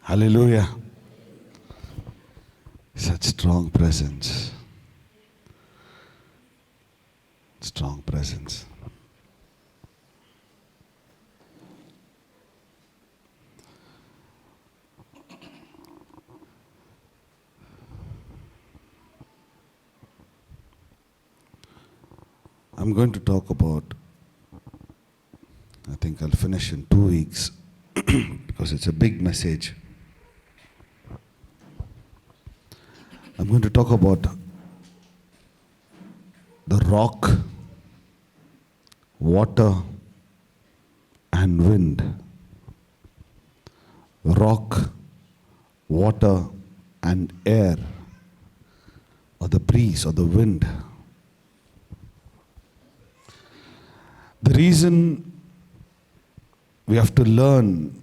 Hallelujah. Such strong presence. Strong presence. I'm going to talk about, I think I'll finish in 2 weeks because it's a big message. I'm going to talk about the rock, water, and wind. Rock, water, and air, or the breeze, or the wind. The reason we have to learn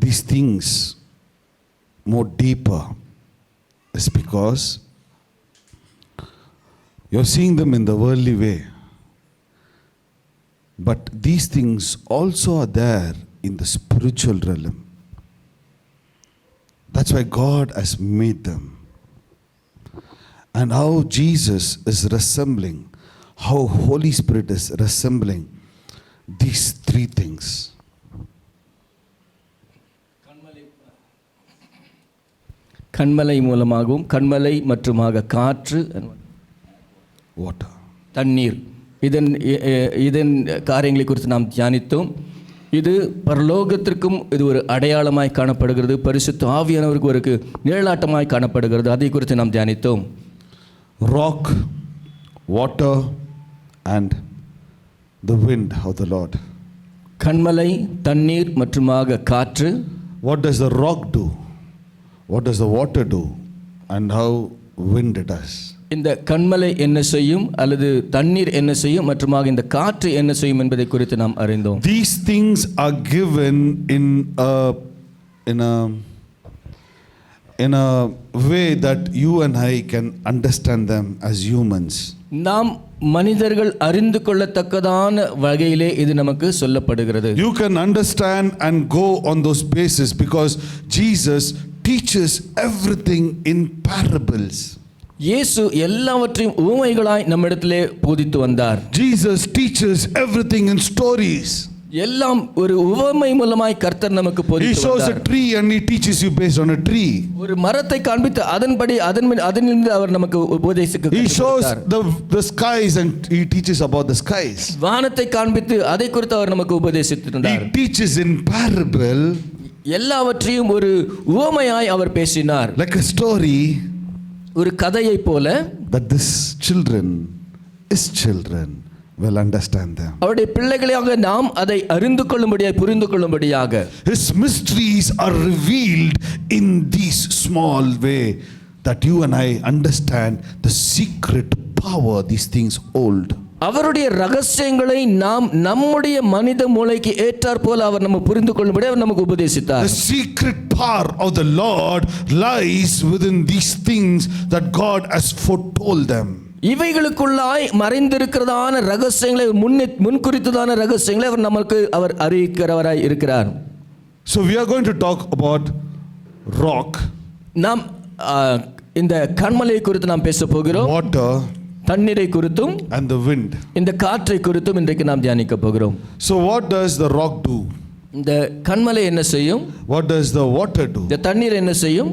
these things more deeper is because you're seeing them in the worldly way. But these things also are there in the spiritual realm. That's why God has made them. And how Jesus is resembling, how Holy Spirit is resembling these 3 things. கண்மலை மூலமாகவும் கண்மலை மற்றுமாக காற்று, Water. தண்ணீர், இதன் காரியங்களை குறித்து நாம் தியானித்தோம். இது பரலோகத்திற்கும் இது ஒரு அடையாளமாய் காணப்படுகிறது, பரிசுத்த ஆவியானவருக்கு ஒரு நிழலாட்டமாய் காணப்படுகிறது. அதை குறித்து நாம் தியானித்தோம். Rock, water, and the wind of the Lord. கண்மலை, தண்ணீர் மற்றுமாக காற்று. What does the rock do? What does the water do? And how wind does? இந்த கண்மலை என்ன செய்யும் அல்லது தண்ணீர் என்ன செய்யும் மற்றுமாக இந்த காற்று என்ன செய்யும் என்பதை குறித்து நாம் அறிந்தோம். These things are given in a way that you and I can understand them as humans. நாம் மனிதர்கள் அறிந்து கொள்ளத்தக்கதான வகையிலே இது நமக்கு சொல்லப்படுகிறது. You can understand and go on those bases because Jesus teaches everything in parables. இயேசு எல்லாவற்றையும் உவமைகளாய் நம்மிடத்திலே போதித்து வந்தார். Jesus teaches everything in stories. எல்லாம் ஒரு உவமை மூலமாய் கர்த்தர் நமக்கு போதித்து வந்தார். He shows a tree and he teaches you based on a tree. ஒரு மரத்தை காண்பித்து அதனிலிருந்து அவர் நமக்கு உபதேசிக்க He shows the skies and he teaches about the skies. வானத்தை காண்பித்து அதை குறித்து அவர் நமக்கு உபதேசித்தார். He teaches in parable. எல்லாவற்றையும் ஒரு உவமையாய் அவர் பேசினார். Like a story. ஒரு கதையை போல. That this children will understand them. அவருடைய பிள்ளைகளாக நாம் அதை அறிந்து கொள்ளும்படியாக புரிந்து கொள்ளும்படியாக. His mysteries are revealed in this small way that you and I understand the secret power these things hold. அவருடைய ரகசியங்களை நாம் நம்முடைய மனித மூளைக்கு ஏற்றார் போல அவர் நம்ம புரிந்து கொள்ளும்படி அவர் நமக்கு உபதேசித்தார். The secret power of the Lord lies within these things that God has foretold them. இவைகளுக்குள்ளாய் மறைந்திருக்கிறதான ரகசியங்களை முன்குறித்ததான ரகசியங்களை அவர் அறிவிக்கிறவராய் இருக்கிறார். So we are going to talk about rock. நாம் இந்த கண்மலை குறித்து நாம் பேச போகிறோம். Water. தண்ணீரை குறித்தும் and the wind. இந்த காற்றை குறித்தும் இன்றைக்கு நாம் தியானிக்க போகிறோம். So what does the rock do? இந்த கண்மலை என்ன செய்யும்? What does the water do? இந்த தண்ணீர் என்ன செய்யும்?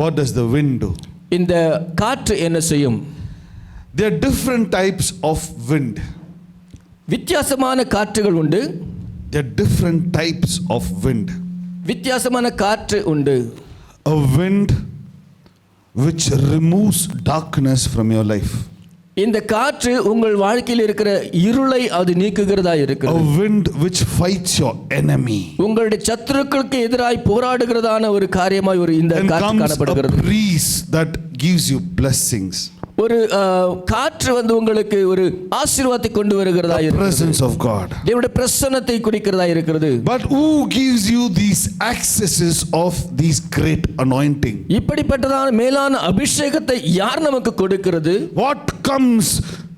What does the wind do? இந்த காற்று என்ன செய்யும்? There are different types of wind. வித்தியாசமான காற்றுகள் உண்டு. There are different types of wind. வித்தியாசமான காற்று உண்டு. A wind which removes darkness from your life. இந்த காற்று உங்கள் வாழ்க்கையில் இருக்கிற இருளை அது நீக்குகிறதா இருக்கிறது. A wind which fights your enemy. உங்களுடைய சத்துருக்களுக்கு எதிராய் போராடுகிறதான ஒரு காரியமாய் ஒரு இந்த காற்று காணப்படுகிறது. A breeze that gives you blessings. ஒரு காற்று வந்து உங்களுக்கு ஒரு ஆசீர்வாதத்தை கொண்டு வருகிறதா இருக்கிறது. The presence of God. தேவனுடைய பிரசன்னத்தை குறிக்கிறதா இருக்கிறது. But who gives you these accesses of these great anointing? இப்படிப்பட்டதான மேலான அபிஷேகத்தை யார் நமக்கு கொடுக்கிறது?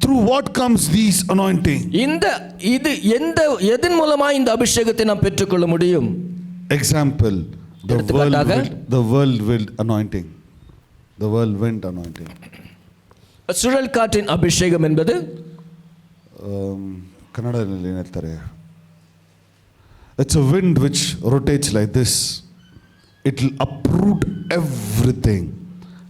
Through what comes these anointing? எதன் மூலமா இந்த அபிஷேகத்தை நாம் பெற்றுக்கொள்ள முடியும்? Example, எடுத்துக்காட்டாக the whirlwind anointing. The whirlwind anointing. சுழல் காற்றின் அபிஷேகம் என்பது ಕನ್ನಡದಲ್ಲಿ ಏನು ಹೇಳ್ತಾರೆ? It's a wind which rotates like this. It will uproot everything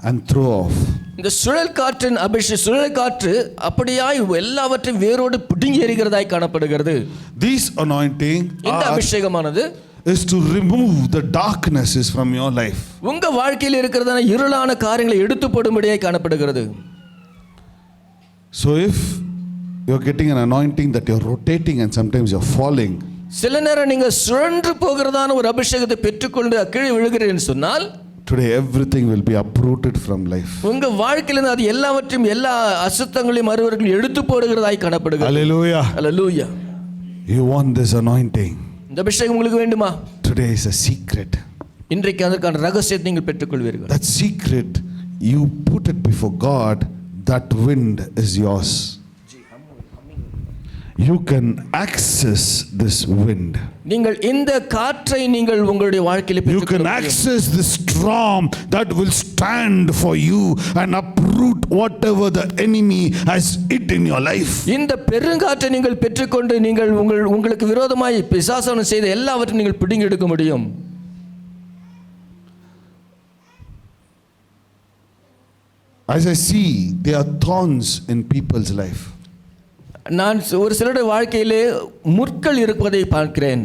and throw off. இந்த சுழல் காற்றின் சுழல் காற்று அப்படியாய் எல்லாவற்றையும் வேரோடு பிடுங்கி எறிகிறதாய் காணப்படுகிறது. This anointing இந்த அபிஷேகமானது is to remove the darknesses from your life. உங்க வாழ்க்கையில் இருக்கிறதான இருளான காரியங்களை எடுத்து போடும்படியாய் காணப்படுகிறது. So if you're getting an anointing that you're rotating and sometimes you're falling, சில நேரம் நீங்க சுழன்று போகிறதான ஒரு அபிஷேகத்தை பெற்றுக்கொண்டு கீழே விழுகிறேன்னு சொன்னால், today everything will be uprooted from life. உங்க வாழ்க்கையில அது எல்லாவற்றையும் எல்லா அசுத்தங்களையும் மறுவர்களையும் எடுத்து போடுகிறதாய் காணப்படுகிறது. Hallelujah. Hallelujah. You want this anointing? இந்த அபிஷேகம் உங்களுக்கு வேண்டுமா? Today is a secret. இன்றைக்கு அதற்கான ரகசியத்தை நீங்கள் பெற்றுக்கொள்வீர்கள். That secret, you put it before God, that wind is yours. You can access this wind. நீங்கள் இந்த காற்றை நீங்கள் உங்களுடைய வாழ்க்கையில் You can access the storm that will stand for you and uproot whatever the enemy has hit in your life. இந்த பெருங்காற்றை நீங்கள் பெற்றுக்கொண்டு நீங்கள் உங்களுக்கு விரோதமாய் பிசாசானவன் செய்த எல்லாவற்றையும் நீங்கள் பிடுங்கி எடுக்க முடியும். As I see, there are thorns in people's life. நான் ஒரு சிலருடைய வாழ்க்கையிலே முட்கள் இருப்பதை பார்க்கிறேன்.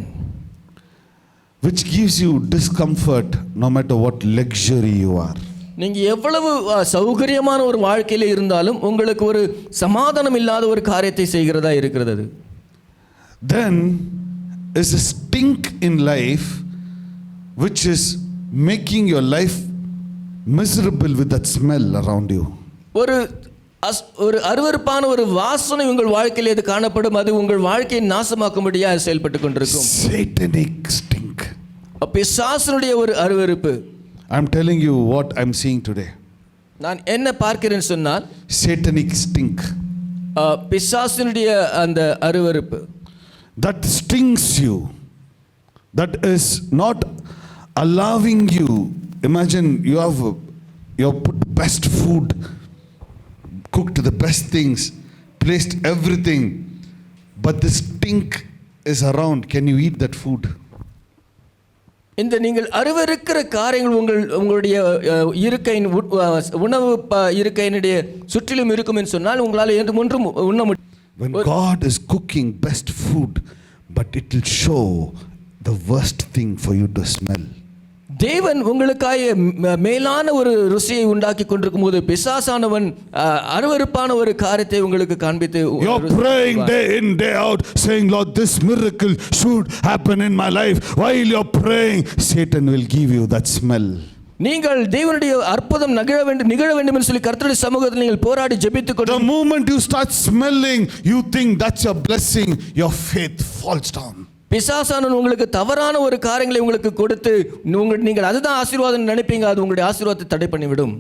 Which gives you discomfort no matter what luxury you are. நீங்க எவ்வளவு சௌகரியமான ஒரு வாழ்க்கையிலே இருந்தாலும் உங்களுக்கு ஒரு சமாதானம் இல்லாத ஒரு காரியத்தை செய்கிறதா இருக்கிறது. Then is a stink in life which is making your life miserable with that smell around you. ஒரு அருவருப்பான ஒரு வாசனை உங்கள் வாழ்க்கையில் எது காணப்படும், அது உங்கள் வாழ்க்கையை நாசமாக்கும்படியாக செயல்பட்டு கொண்டிருக்கும். Satanic stink. பிசாசனுடைய ஒரு அருவருப்பு. I'm telling you what I'm seeing today. நான் என்ன பார்க்கிறேன்னு சொன்னால் Satanic stink. பிசாசனுடைய அந்த அருவருப்பு. That stings you. That is not allowing you. Imagine you have put best food, cooked the best things, placed everything, but the stink is around. Can you eat that food? இந்த நீங்கள் அருவருக்கிற காரியங்கள் உங்களுடைய இருக்கையின் உணவு இருக்கையினுடைய சுற்றிலும் இருக்கும் என்று சொன்னால் உங்களால் ஒன்றும் உண்ண முடியும். When God is cooking best food, but it will show the worst thing for you to smell. தேவன் உங்களுக்காக மேலான ஒரு ருசியை உண்டாக்கி கொண்டிருக்கும் போது பிசாசானவன் அருவருப்பான ஒரு காரியத்தை உங்களுக்கு காண்பித்து, you're praying day in day out saying, Lord, this miracle should happen in my life. While you're praying, Satan will give you that smell. நீங்கள் தேவனுடைய அற்புதம் நிகழ வேண்டும் என்று சொல்லி கர்த்தருடைய சமூகத்தில் நீங்கள் போராடி ஜெபித்துக் கொண்டு, the moment you start smelling, you think that's your blessing, your faith falls down. பிசாசானவன் உங்களுக்கு தவறான ஒரு காரியங்களை உங்களுக்கு கொடுத்து நீங்கள் அதுதான் ஆசீர்வாதம் நினைப்பீங்க, அது உங்களுடைய ஆசீர்வாதத்தை தடை பண்ணிவிடும்.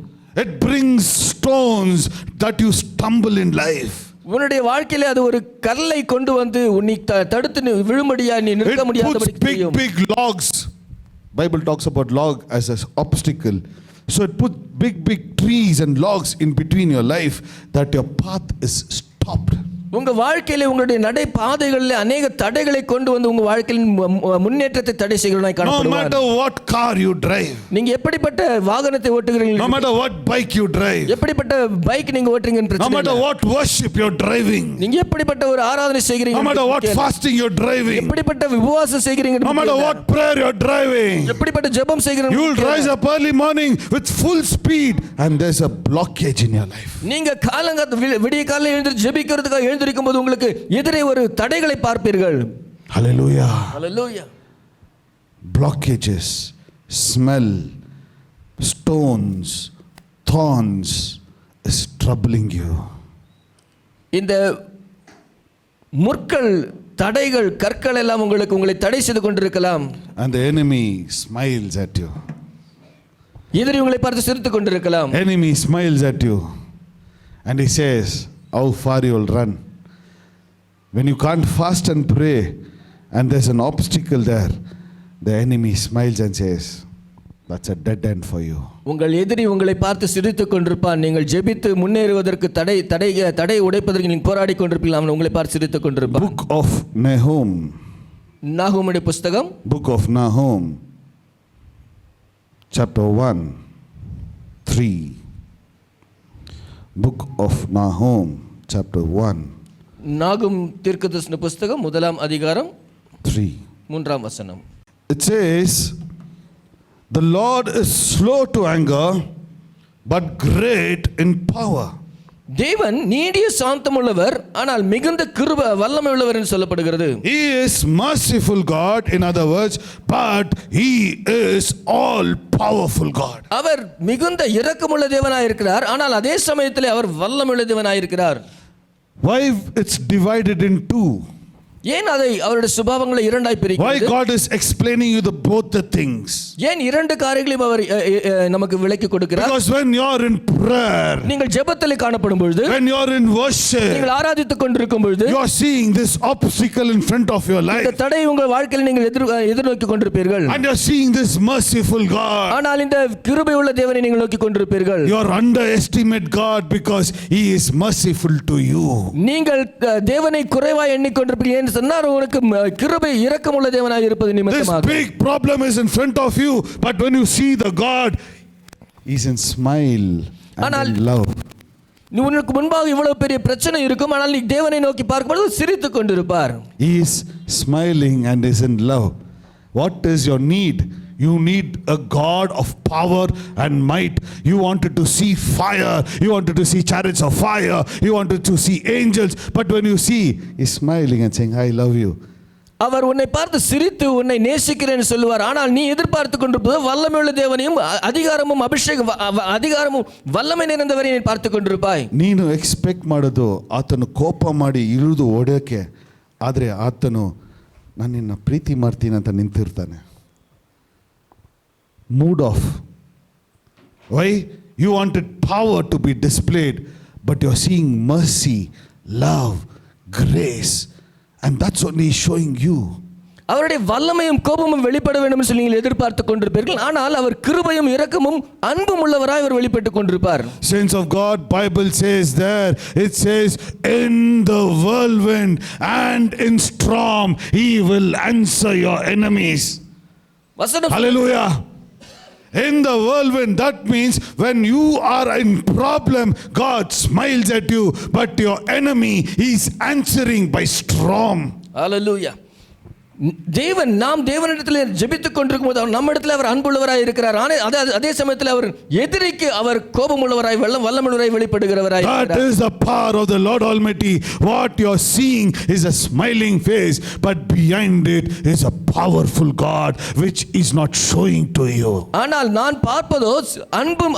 It brings stones that you stumble in life. உன்னுடைய வாழ்க்கையில அது ஒரு கல்லை கொண்டு வந்து நீ தடுத்து விழும்படியா நீ நிற்க முடியாதபடி செய்யும். Big logs. Bible talks about log as an obstacle. So it puts big trees and logs in between your life that your path is stopped. உங்க வாழ்க்கையில உங்களுடைய நடை பாதைகளில் அநேக தடைகளை கொண்டு வந்து உங்க வாழ்க்கையின் முன்னேற்றத்தை தடை செய்கிறவனாய் காணப்படுவார். No matter what car you drive, நீங்க எப்படிப்பட்ட வாகனத்தை ஓட்டுகிறீர்கள், no matter what bike you drive, எப்படிப்பட்ட பைக் நீங்க ஓட்டுறீங்கன்னு பிரச்சனை இல்ல, no matter what worship you're driving, நீங்க எப்படிப்பட்ட ஒரு ஆராதனை செய்கிறீங்க, no matter what fasting you're driving, எப்படிப்பட்ட உபவாசம் செய்கிறீங்க, no matter what prayer you're driving, எப்படிப்பட்ட ஜெபம் செய்கிறீங்க, you'll rise up early morning with full speed and there's a blockage in your life. நீங்க விடிய காலையில் எழுந்து ஜெபிக்கிறதுக்காக எழுந்திருக்கும் போது உங்களுக்கு எதிரே ஒரு தடைகளை பார்ப்பீர்கள். Hallelujah. Hallelujah. Blockages, smell, stones, thorns is troubling you. இந்த முற்கள், தடைகள், கற்கள் எல்லாம் உங்களை தடை செய்து கொண்டிருக்கலாம். And the enemy smiles at you. எதிரி உங்களை பார்த்து சிரித்துக் கொண்டிருக்கலாம். Enemy smiles at you and he says, how far you will run. When you can't fast and pray and there's an obstacle there, the enemy smiles and says, That's a dead end for you. உங்கள் எதிரி உங்களை பார்த்து சிரித்துக் கொண்டிருப்பான். நீங்கள் ஜெபித்து முன்னேறுவதற்கு தடை உடைப்பதற்கு நீங்கள் போராடி கொண்டிருப்பீர்கள். அவன் உங்களை பார்த்து சிரித்துக் கொண்டிருப்பான். Book of Nahum. நாகூமுடைய புஸ்தகம். Book of Nahum, chapter 1:3. Book of Nahum, chapter 1. நாகூம் தீர்க்கதரிசன புஸ்தகம் 1ஆம் அதிகாரம் 3. 3ஆம் வசனம். It says, the Lord is slow to anger, but great in power. தேவன் நீடிய சாந்தமுள்ளவர், ஆனால் மிகுந்த கிருபை வல்லமை உள்ளவர் என்று சொல்லப்படுகிறது. He is merciful God, in other words, but he is all powerful God. அவர் மிகுந்த இரக்கமுள்ள தேவனாய் இருக்கிறார், ஆனால் அதே சமயத்தில் அவர் வல்லமையுள்ள தேவனாய் இருக்கிறார். Why it's divided in two? ஏன் அதை அவருடைய சுபாவங்களை இரண்டாய் Why பிரிக்கிறது? God is explaining you both the things? ஏன் இரண்டு காரியங்களையும் அவர் நமக்கு விளக்கி கொடுக்கிறார்? Because when you are in prayer, நீங்கள் ஜெபத்தில் காணப்படும் பொழுது, when you are in worship, நீங்கள் ஆராதித்துக் கொண்டிருக்கும் பொழுது, you are seeing this obstacle in front of your life, இந்த தடை உங்கள் வாழ்க்கையில் நீங்கள் எதிர்நோக்கி கொண்டிருப்பீர்கள். and you are seeing this merciful God. ஆனால் இந்த கிருபை உள்ள தேவனை நீங்கள் நோக்கி கொண்டிருப்பீர்கள். You are underestimate God because he is merciful to you. நீங்கள் தேவனை குறைவாய் எண்ணிக்கொண்டிருப்பீர்கள் என்று சொன்னால் உங்களுக்கு கிருபை இரக்கமுள்ள தேவனாய் இருப்பது This நிமித்தமாக. big problem is in front of you, but when you see the God, he's in smile and in love. உனக்கு முன்பாக இவ்வளவு பெரிய பிரச்சனை இருக்கும், ஆனால் நீ தேவனை நோக்கி பார்க்கும்போது சிரித்துக் கொண்டிருப்பார். He is smiling and is in love. What is your need? You need a God of power and might. You wanted to see fire. You wanted to see chariots of fire. You wanted to see angels. But when you see, he's smiling and saying, I love you. அவர் உன்னை பார்த்து சிரித்து உன்னை நேசிக்கிறேன்னு சொல்லுவார். ஆனால் நீ எதிர்பார்த்து கொண்டிருப்பது வல்லமையுள்ள தேவனையும் அதிகாரமும் அதிகாரமும் வல்லமை நிறைந்தவரை நீ பார்த்து கொண்டிருப்பாய். ನೀನು ಎಕ್ಸ್ಪೆಕ್ಟ್ ಮಾಡೋದು ಆತನು ಕೋಪ ಮಾಡಿ ಇಳಿದು ಓಡೋಕೆ, ಆದರೆ ಆತನು ನಾನು ನಿನ್ನ ಪ್ರೀತಿ ಮಾಡ್ತೀನಿ ಅಂತ ನಿಂತಿರ್ತಾನೆ. Mood off. Why? You wanted power to be displayed, but you're seeing mercy, love, grace, and that's what he's showing you. அவருடைய வல்லமையும் கோபமும் வெளிப்பட வேண்டும் என்று நீங்கள் எதிர்பார்த்து கொண்டிருப்பீர்கள். ஆனால் அவர் கிருபையும் இரக்கமும் அன்பும் உள்ளவராய் அவர் வெளிப்பட்டுக் கொண்டிருப்பார். Saints of God, Bible says there, it says, in the whirlwind and in storm, he will answer your enemies. வசனம் Hallelujah. In the whirlwind, that means when you are in problem, God smiles at you, but your enemy is answering by storm. Hallelujah. தேவன் நாம் தேவனிடத்தில் ஜெபித்துக் கொண்டிருக்கும் போது அவர் நம்மிடத்தில் அவர் அன்புள்ளவராய் இருக்கிறார். ஆனால் அதே சமயத்தில் அவர் எதிரிக்கு அவர் கோபமுள்ளவராய் வல்லமையுள்ளவராய் வெளிப்படுகிறவராய் இருக்கிறார். That is the power of the Lord Almighty. What you are seeing is a smiling face, but behind it is a powerful God which is not showing to you. ஆனால் நான் பார்ப்பதோ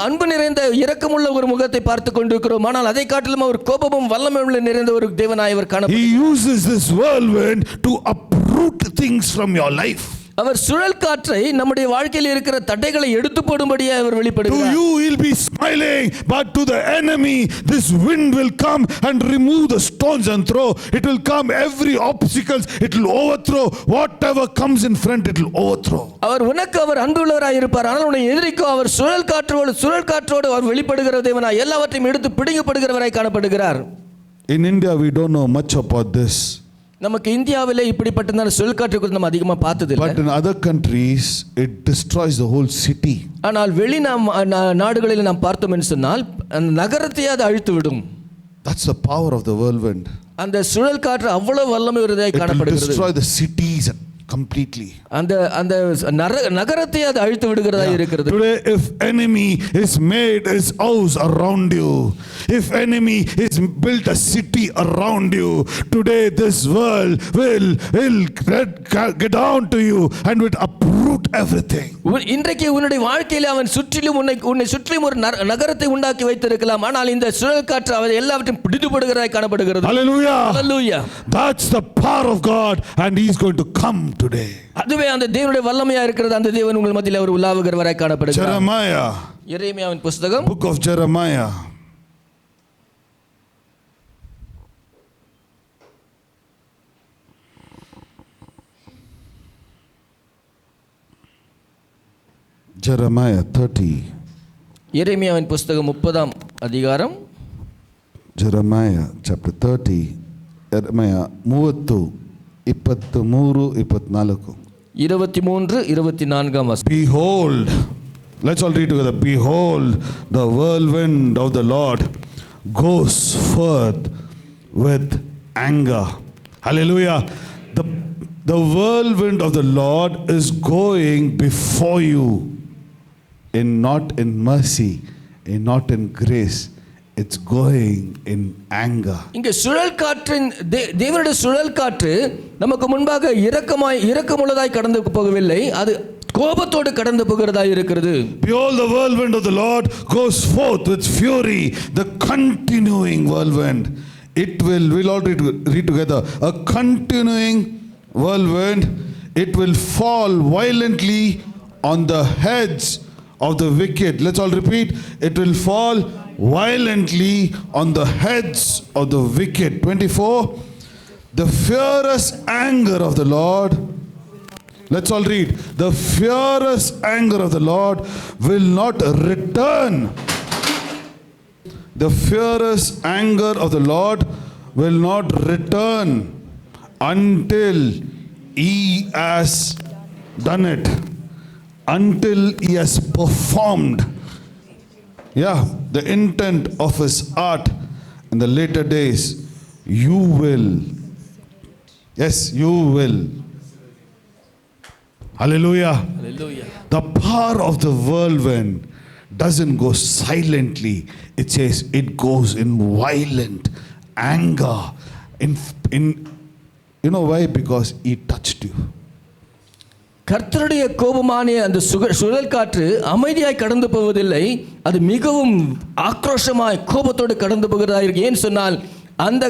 அன்பு நிறைந்த இரக்கமுள்ள ஒரு முகத்தை பார்த்து கொண்டிருக்கிறோம். ஆனால் அதை காட்டிலும் அவர் கோபமும் வல்லமையுள்ள நிறைந்த ஒரு தேவனாய் அவர் காணப்படுகிறார். He uses this whirlwind to uproot things from your life. அவர் சுழல் காற்றை நம்முடைய வாழ்க்கையில் இருக்கிற தடைகளை எடுத்து போடும்படியாக அவர் வெளிப்படுகிறார். To you he'll be smiling, but to the enemy this wind will come and remove the stones and throw. It will come every obstacles, it will overthrow whatever comes in front, it will overthrow. அவர் உனக்கு அவர் அன்புள்ளவராய் இருப்பார். ஆனால் உன்னை எதிரிக்கோ அவர் சுழல் காற்றோடு அவர் வெளிப்படுகிற தேவனாய் எல்லாவற்றையும் எடுத்து பிடுங்கப்படுகிறவராய் காணப்படுகிறார். In India we don't know much about this. நமக்கு இந்தியாவிலே இப்படிப்பட்ட சுழல் காற்று குறித்து நம்ம அதிகமாக பார்த்ததில்லை. But in other countries it destroys the whole city. ஆனால் வெளி நாடுகளில் நாம் பார்த்தோம் என்று சொன்னால் அந்த நகரத்தையே அது அழித்து விடும். That's the power of the whirlwind. அந்த சுழல் காற்று அவ்வளவு வல்லமை உடையதாய் காணப்படுகிறது. It will destroy the cities completely. அந்த நகரத்தை அது அழித்து விடுகிறதா இருக்கிறது. Today if enemy is made his house around you, if enemy is built a city around you, today this world will get down to you and will uproot everything. இன்றைக்கு உன்னுடைய வாழ்க்கையில் அவன் சுற்றிலும் உன்னை சுற்றிலும் ஒரு நகரத்தை உண்டாக்கி வைத்திருக்கலாம். ஆனால் இந்த சுழல் காற்று அவர் எல்லாவற்றையும் பிடித்துப்படுகிறதாய் காணப்படுகிறது. Hallelujah. Hallelujah. That's the power of God and he is going to come today. அதுவே அந்த தேவனுடைய வல்லமையா இருக்கிறது. அந்த தேவன் உங்கள் மத்தியில் அவர் உலாவுகிறவராய் காணப்படுகிறார். Jeremiah. எரேமியாவின் புத்தகம். Book of Jeremiah. Jeremiah 30. எரேமியாவின் புஸ்தகம் 30ஆம் அதிகாரம். Jeremiah chapter 30. Jeremiah 30, 23, 24. 23-24 வசனம். Behold, let's all read together. Behold, the whirlwind of the Lord goes forth with anger. Hallelujah. The whirlwind of the Lord is going before you, not in mercy, not in grace. It's going in anger. இங்கே சுழல் காற்றின் தேவனுடைய சுழல் காற்று நமக்கு முன்பாக இரக்கமுள்ளதாய் கடந்து போகவில்லை, அது கோபத்தோடு கடந்து போகிறதாய் இருக்கிறது. Behold, the whirlwind of the Lord goes forth with fury, the continuing whirlwind. We'll all read together. A continuing whirlwind, it will fall violently on the heads of the wicked. Let's all repeat. It will fall violently on the heads of the wicked. 24. The fierce anger of the Lord. Let's all read. The fierce anger of the Lord will not return. The fierce anger of the Lord will not return until he has done it, until he has performed, the intent of his heart. In the later days, you will. Yes, you will. Hallelujah. Hallelujah. The power of the whirlwind doesn't go silently. It says it goes in violent anger. You know why? Because he touched you. கர்த்தருடைய கோபமான அந்த சுழல் காற்று அமைதியாய் கடந்து போவதில்லை, அது மிகவும் ஆக்ரோஷமாய் கோபத்தோடு கடந்து போகிறதா இருக்கு. ஏன் சொன்னால் அந்த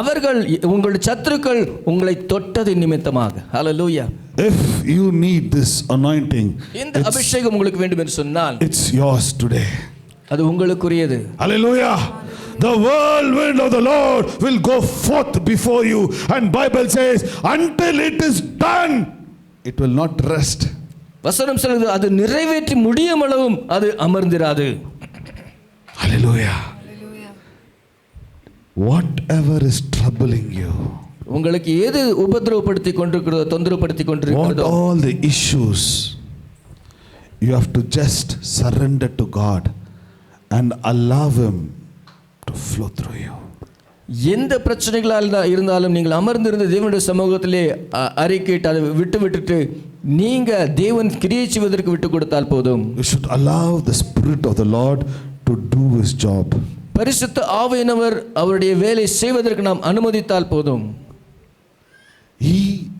அவர்கள் உங்களுடைய சத்துருக்கள் உங்களை தொட்டது நிமித்தமாக. ஹல்லேலூயா. If you need this anointing, இந்த அபிஷேகம் உங்களுக்கு வேண்டும் என்று சொன்னால், it's yours today. அது உங்களுக்குரியது. Hallelujah. The whirlwind of the Lord will go forth before you, and Bible says until it is done, it will not rest. வசனம் சொல்லுது, அது நிறைவேற்றி முடியும் அளவும் அது அமர்ந்திராது. Hallelujah. Whatever is troubling you, உங்களுக்கு எது உபத்திரவப்படுத்தி கொண்டிருக்கிறதோ, தொந்தரவுப்படுத்தி கொண்டிருக்கிறதோ, what all the issues, you have to just surrender to God and allow him to flow through you. எந்த பிரச்சனைகளால் இருந்தாலும் நீங்கள் அமர்ந்திருந்த தேவனுடைய சமூகத்திலே அறிக்கையிட்டு அதை விட்டுட்டு நீங்க தேவன் கிரியை செய்வதற்கு விட்டு கொடுத்தால் போதும். You should allow the Spirit of the Lord to do his job. பரிசுத்த ஆவியானவர் அவருடைய வேலை செய்வதற்கு நாம் அனுமதித்தால் போதும். He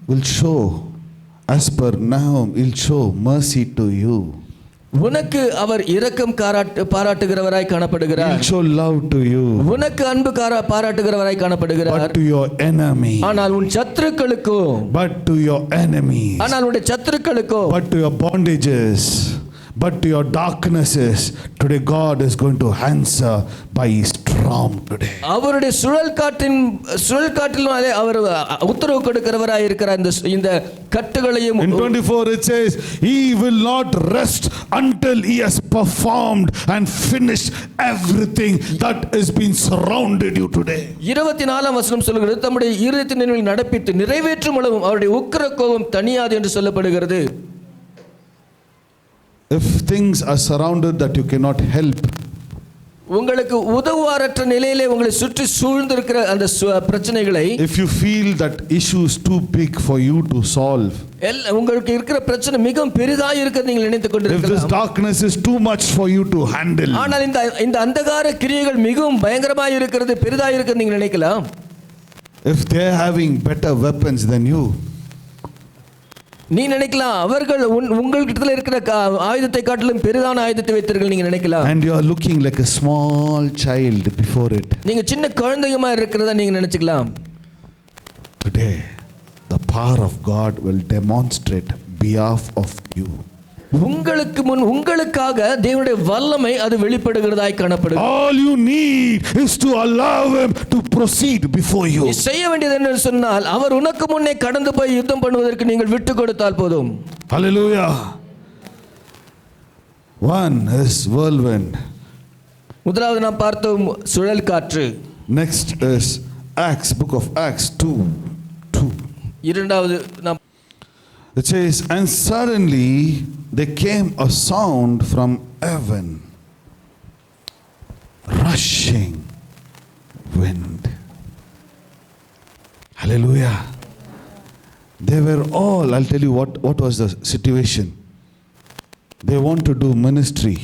will show, as per Nahum, he'll show mercy to you. உனக்கு அவர் இரக்கம் பாராட்டுகிறவராய் காணப்படுகிறார். He'll show love to you. உனக்கு அன்பு பாராட்டுகிறவராய் காணப்படுகிறார். But to your enemy. ஆனால் உன் சத்துருக்களுக்கோ. But to your enemies. ஆனால் உன் சத்துருக்களுக்கோ. But to your bondages. But to your darknesses, today God is going to answer by his storm today. அவருடைய சுழல் காற்றினாலே அவர் உத்தரவு கொடுக்கிறவராய் இருக்கிறார். இந்த கட்டுகளையும் in 24 it says he will not rest until he has performed and finished everything that has been surrounded you today. 24ஆம் வசனம் சொல்கிறது, தம்முடைய இருதயத்தின் நடப்பித்து நிறைவேற்றும் அளவும் அவருடைய உக்கிர கோபம் தணியாது என்று சொல்லப்படுகிறது. If things are surrounded that you cannot help, உங்களுக்கு உதவாரற்ற நிலையிலே உங்களை சுற்றி சூழ்ந்திருக்கிற அந்த பிரச்சனைகளை, if you feel that issue is too big for you to solve, உங்களுக்கு இருக்கிற பிரச்சனை மிகவும் பெரிதாக இருக்கிறது நீங்கள் நினைத்துக் கொண்டிருக்கலாம். if this darkness is too much for you to handle, ஆனால் இந்த அந்தகார கிரியைகள் மிகவும் பயங்கரமாக இருக்கிறது, பெரிதாக இருக்கிறது நீங்கள் நினைக்கலாம். if they are having better weapons than you, நீ நினைக்கலாம் அவர்கள் உங்கள்கிட்ட இருக்கிற ஆயுதத்தை காட்டிலும் பெரிதான ஆயுதத்தை வைத்திருக்க நீங்க நினைக்கலாம். and you are looking like a small child before it. நீங்க சின்ன குழந்தையமா இருக்கிறதா நீங்க நினைச்சுக்கலாம். Today the power of God will demonstrate behalf of you. உங்களுக்காக தேவனுடைய வல்லமை அது வெளிப்படுகிறதாய் காணப்படுகிறது. All you need is to allow him to proceed before you. நீ செய்ய வேண்டியது என்ன சொன்னால் அவர் உனக்கு முன்னே கடந்து போய் யுத்தம் பண்ணுவதற்கு நீங்கள் விட்டு கொடுத்தால் போதும். Hallelujah. One is whirlwind. முதலாவது நாம் பார்த்தோம் சுழல் காற்று. Next is Acts, book of Acts 2:2. இரண்டாவது நாம் It says, and suddenly there came a sound from heaven, rushing wind. Hallelujah. They were all, I'll tell you what was the situation. They want to do ministry,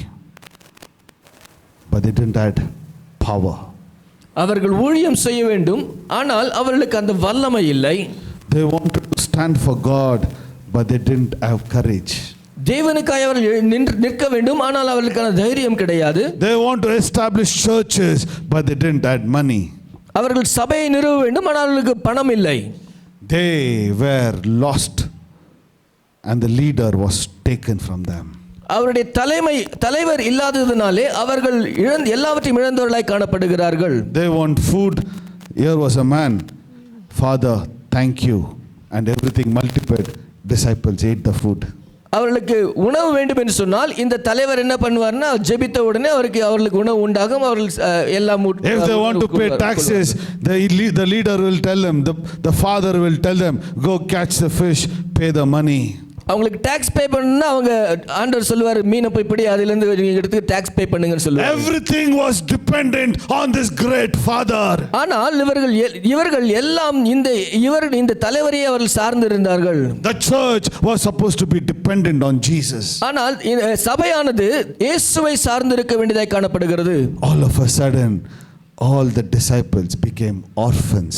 but they didn't have power. அவர்கள் ஊழியம் செய்ய வேண்டும், ஆனால் அவர்களுக்கு அந்த வல்லமை இல்லை. They wanted to stand for God, but they didn't have courage. தேவனுக்காக அவர்கள் நிற்க வேண்டும், ஆனால் அவர்களுக்கான தைரியம் கிடையாது. They want to establish churches, but they didn't have money. அவர்கள் சபையை நிறுவ வேண்டும், ஆனால் அவர்களுக்கு பணம் இல்லை. They were lost, and the leader was taken from them. அவருடைய தலைவர் இல்லாததினாலே அவர்கள் எல்லாவற்றையும் இழந்தவர்களாய் காணப்படுகிறார்கள். They want food. Here was a man, Father, thank you, and everything multiplied. Disciples ate the food. அவர்களுக்கு உணவு வேண்டும் என்று சொன்னால் இந்த தலைவர் என்ன பண்ணுவார்னா, ஜெபித்த உடனே அவர்களுக்கு உணவு உண்டாகும். அவர்கள் எல்லாம் if they want to pay taxes, the leader will tell them, the father will tell them, go catch the fish, pay the money. அவங்களுக்கு டாக்ஸ் பே பண்ணனும்னா அவங்க ஆண்டவர் சொல்வார், மீனை போய் பிடி, அதில இருந்து எடுத்து டாக்ஸ் பே பண்ணுங்கன்னு சொல்வார். Everything was dependent on this great father. ஆனால் இவர்கள் எல்லாம் இந்த தலைவரையே அவர்கள் சார்ந்து இருந்தார்கள். The church was supposed to be dependent on Jesus. ஆனால் சபையானது இயேசுவை சார்ந்து இருக்க வேண்டியதாய் காணப்படுகிறது. All of a sudden all the disciples became orphans.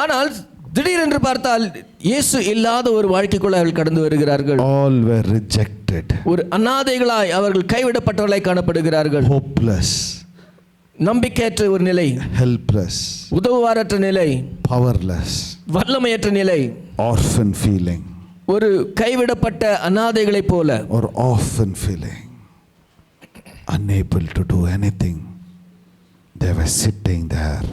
ஆனால் திடீரென்று பார்த்தால் இயேசு இல்லாத ஒரு வாழ்க்கைக்குள்ள அவர்கள் கடந்து வருகிறார்கள். All were rejected. ஒரு அநாதைகளாய் அவர்கள் கைவிடப்பட்டவர்களாய் காணப்படுகிறார்கள். Hopeless. நம்பிக்கையற்ற ஒரு நிலை. Helpless. உதவுவாரற்ற நிலை. Powerless. வல்லமையற்ற நிலை. Orphan feeling. ஒரு கைவிடப்பட்ட அநாதைகளைப் போல. Or orphan feeling. Unable to do anything. They were sitting there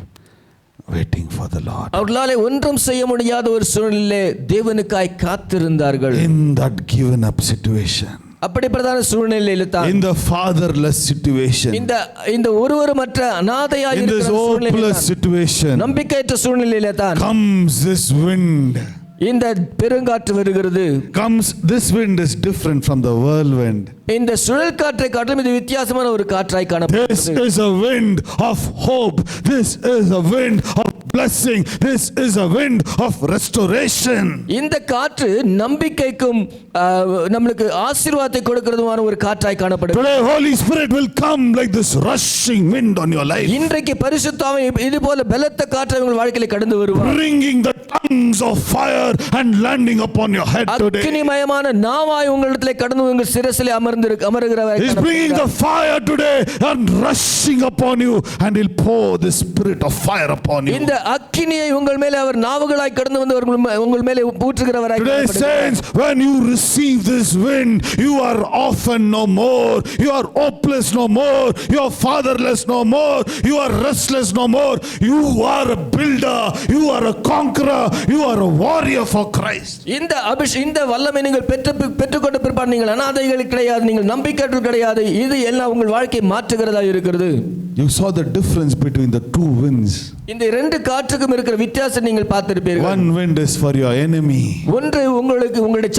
waiting for the Lord. அவர்களால் ஒன்றும் செய்ய முடியாத ஒரு சூழ்நிலையிலே தேவனுக்காய் காத்திருந்தார்கள். In that given up situation. அப்படிப்பட்டதான சூழ்நிலையில தான், in the fatherless situation, இந்த ஒருவருமற்ற அநாதையாய் இருக்கிற சூழ்நிலையில, situation, நம்பிக்கையற்ற சூழ்நிலையில தான் comes this wind. இந்த பெருங்காற்று வருகிறது. Comes this wind is different from the whirlwind. இந்த சுழல் காற்றை காட்டிலும் இது வித்தியாசமான ஒரு காற்றாய் காணப்படுகிறது. This is a wind of hope. This is a wind of blessing. This is a wind of restoration. இந்த காற்று நம்பிக்கைக்கும் நமக்கு ஆசீர்வாதத்தை கொடுக்கிறதுமான ஒரு காற்றாய் காணப்படுகிறது. Today Holy Spirit will come like this rushing wind on your life. இன்றைக்கு பரிசுத்த ஆவி இது போல பலத்த காற்று உங்கள் வாழ்க்கையில கடந்து வருவார். Bringing the tongues of fire and landing upon your head today. அக்கினிமயமான நாவாய் உங்களிடத்திலே கடந்து உங்கள் சிரசிலே அமருகிறவர். He is bringing the fire today and rushing upon you, and he'll pour the spirit of fire upon you. இந்த அக்கினியை உங்கள் மேலே அவர் நாவுகளாய் கடந்து வந்து உங்கள் மேலே ஊற்றுகிறவராய். Today saints, when you receive this wind, you are orphan no more, you are hopeless no more, you are fatherless no more, you are restless no more, you are a builder, you are a conqueror, you are a warrior for Christ. இந்த வல்லமை நீங்கள் பெற்றுக்கொண்ட பிற்பாடு நீங்கள் அநாதைகள் கிடையாது, நீங்கள் நம்பிக்கையற்றவர்கள் கிடையாது. இது எல்லாம் உங்கள் வாழ்க்கையை மாற்றுகிறதா இருக்கிறது. You saw the difference between the two winds. இந்த இரண்டு காற்றுக்கும் இருக்கிற வித்தியாசம் நீங்கள் பார்த்திருப்பீர்கள். One wind is for your enemy. ஒன்று உங்களுடைய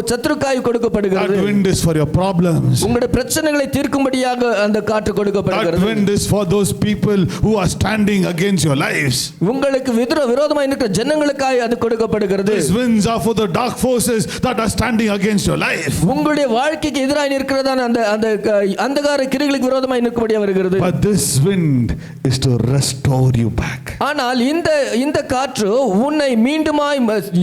சத்துருக்காய் கொடுக்கப்படுகிறது. That wind is for your problems. உங்களுடைய பிரச்சனைகளை தீர்க்கும்படியாக அந்த காற்று கொடுக்கப்படுகிறது. That wind is for those people who are standing against your lives. உங்களுக்கு விரோதமாய் இருக்கிற ஜனங்களுக்காய் அது கொடுக்கப்படுகிறது. These winds are for the dark forces that are standing against your life. உங்களுடைய வாழ்க்கைக்கு எதிராக நிற்கிறதான அந்த அந்தகார கிரியைகளுக்கு விரோதமாய் நிற்கும்படியா வருகிறது. But this wind is to restore you back. ஆனால் இந்த காற்று உன்னை மீண்டுமாய்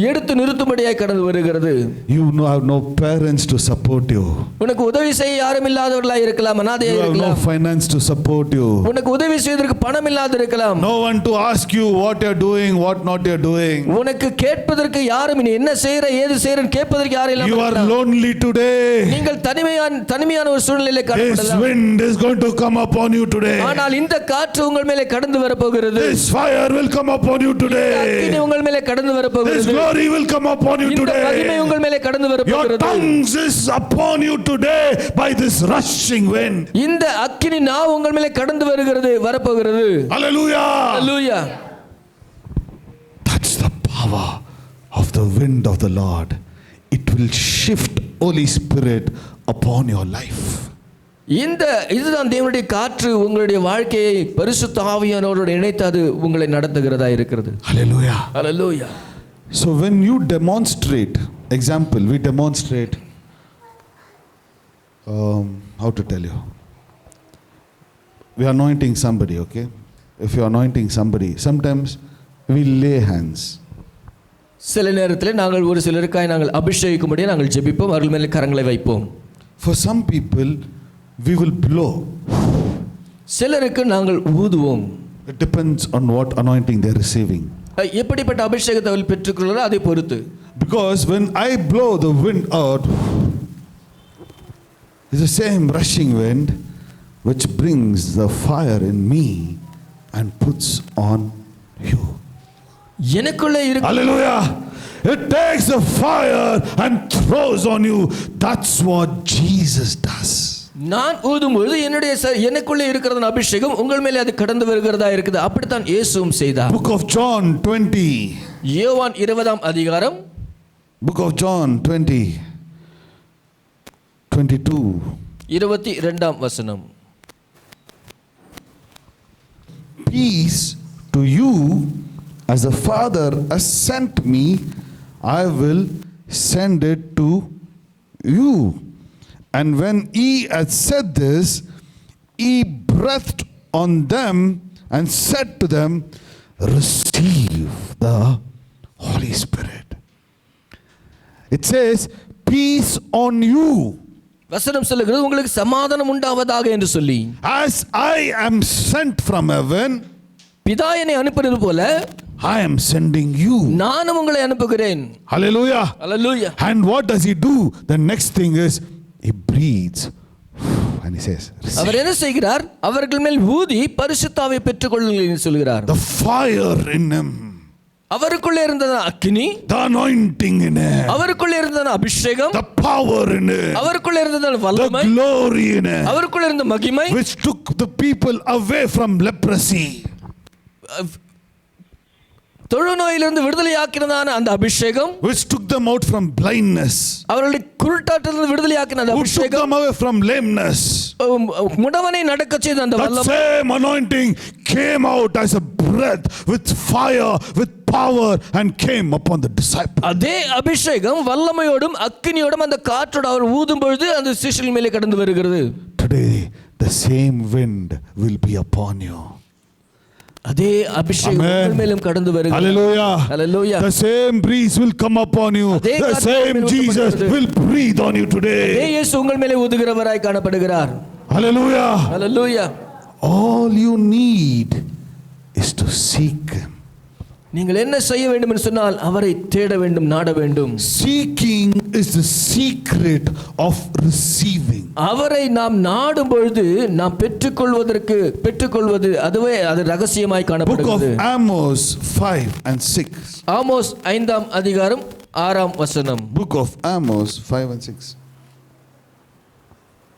எடுத்து நிறுத்தும்படியாய் கடந்து வருகிறது. You have no parents to support you. உனக்கு உதவி செய்ய யாரும் இல்லாதவர்களாய் இருக்கலாம், அநாதையாய் இருக்கலாம். You have no finance to support you. உனக்கு உதவி செய்வதற்கு பணம் இல்லாத இருக்கலாம். No one to ask you what you are doing, what not you are doing. உனக்கு கேட்பதற்கு யாரும் நீ என்ன செய்யற ஏது செய்யறன்னு கேட்பதற்கு யாரும் இல்ல. You are lonely today. நீங்கள் தனிமையான ஒரு சூழ்நிலையில காணப்படலாம். This wind is going to come upon you today. ஆனால் இந்த காற்று உங்கள் மேலே கடந்து வர போகிறது. This fire fire will come upon you அக்கினி today. உங்கள் மேலே கடந்து His வரப்போகிறது. glory will come upon you இந்த மகிமை today. உங்கள் மேலே கடந்து Your வரப்போகிறது. tongues is upon you today by this rushing wind. இந்த அக்கினி நான் உங்கள் மேலே கடந்து வருகிறது வரப்போகிறது. Hallelujah. Hallelujah. That's the power of the wind of the Lord. It will shift Holy Spirit upon your life. இதுதான் தேவனுடைய காற்று உங்களுடைய வாழ்க்கையை பரிசுத்த ஆவியானவரோடு இணைத்து அது உங்களை நடத்துகிறதா இருக்கிறது. Hallelujah. Hallelujah. So when you demonstrate, example, we demonstrate, how to tell you, we are anointing somebody, okay? If you are anointing somebody, sometimes we lay hands. சில நேரத்தில் நாங்கள் ஒரு சிலருக்காய் நாங்கள் அபிஷேகிக்கும்படி நாங்கள் ஜெபிப்போம், அவர்கள் மேலே கரங்களை வைப்போம். For some people we will blow. சிலருக்கு நாங்கள் ஊதுவோம். It depends on what anointing they are receiving. எப்படிப்பட்ட அபிஷேகத்தை அவர்கள் பெற்றுக்கொள்கிறாரோ அதை பொறுத்து. Because when I blow the wind out, it's the same rushing wind which brings the fire in me and puts on you. எனக்குள்ளே இருக்கு. Hallelujah. It takes the fire and throws on you. That's what Jesus does. நான் ஊதும்போது எனக்குள்ளே இருக்கிற அபிஷேகம் உங்கள் மேலே அது கடந்து வருகிறதா இருக்குது. அப்படித்தான் இயேசுவும் செய்தார். Book of John 20. யோவான் 20ஆம் அதிகாரம். Book of John 20. 22. 22ஆம் வசனம். Peace to you, as the Father has sent me, I will send it to you. And when he had said this, he breathed on them and said to them, receive the Holy Spirit. It says, peace on you. வசனம் சொல்லுகிறது உங்களுக்கு சமாதானம் உண்டாவதாக என்று சொல்லி. As I am sent from heaven, பிதா என்னை அனுப்பினது போல I am sending you. நானும் உங்களை அனுப்புகிறேன். Hallelujah. Hallelujah. And what does he do? The next thing is he breathes and he says, அவர் என்ன செய்கிறார்? அவர்கள் மேல் ஊதி பரிசுத்த ஆவியை பெற்றுக்கொள்ளுங்கள் என்று சொல்கிறார். the fire in him, அவருக்குள்ளே இருந்த அக்கினி, the anointing in him, அவருக்குள்ளே இருந்த அபிஷேகம், the power in him, அவருக்குள்ளே இருந்த the வல்லமை, glory in him, அவருக்குள்ளே இருந்த மகிமை, which took the people away from leprosy, தொழுநோயிலிருந்து விடுதலையாக்கினதான அந்த அபிஷேகம், which took them out from blindness, அவர்களை குருட்டாட்டத்திலிருந்து விடுதலையாக்கின அந்த who took அபிஷேகம், them away from lameness. முடவனை நடக்க செய்த அந்த That வல்லமை, same anointing came out as a breath with fire, with power, and came upon the disciples. அதே அபிஷேகம் வல்லமையோடும் அக்கினியோடும் அந்த காற்றோடு அவர் ஊதும் பொழுது அந்த சிஷ்யர்கள் மேலே கடந்து வருகிறது. Today the same wind will be upon you. அதே அபிஷேகம் உங்கள் மேலும் கடந்து வருகிறது. Hallelujah. Hallelujah. The same breeze will come upon you. The same Jesus will breathe on you today. அதே இயேசு உங்கள் மேலே ஊதுகிறவராய் காணப்படுகிறார். Hallelujah. Hallelujah. All you need is to seek him. நீங்கள் என்ன செய்ய வேண்டும் என்று சொன்னால் அவரை தேட வேண்டும், நாட வேண்டும். Seeking is the secret of receiving. அவரை நாம் நாடும் பொழுது நாம் பெற்றுக்கொள்வது அதுவே அது ரகசியமாய் காணப்படுகிறது. Book of Amos 5 and 6. Amos 5ஆம் அதிகாரம் 6ஆம் வசனம். Book of Amos 5 and 6.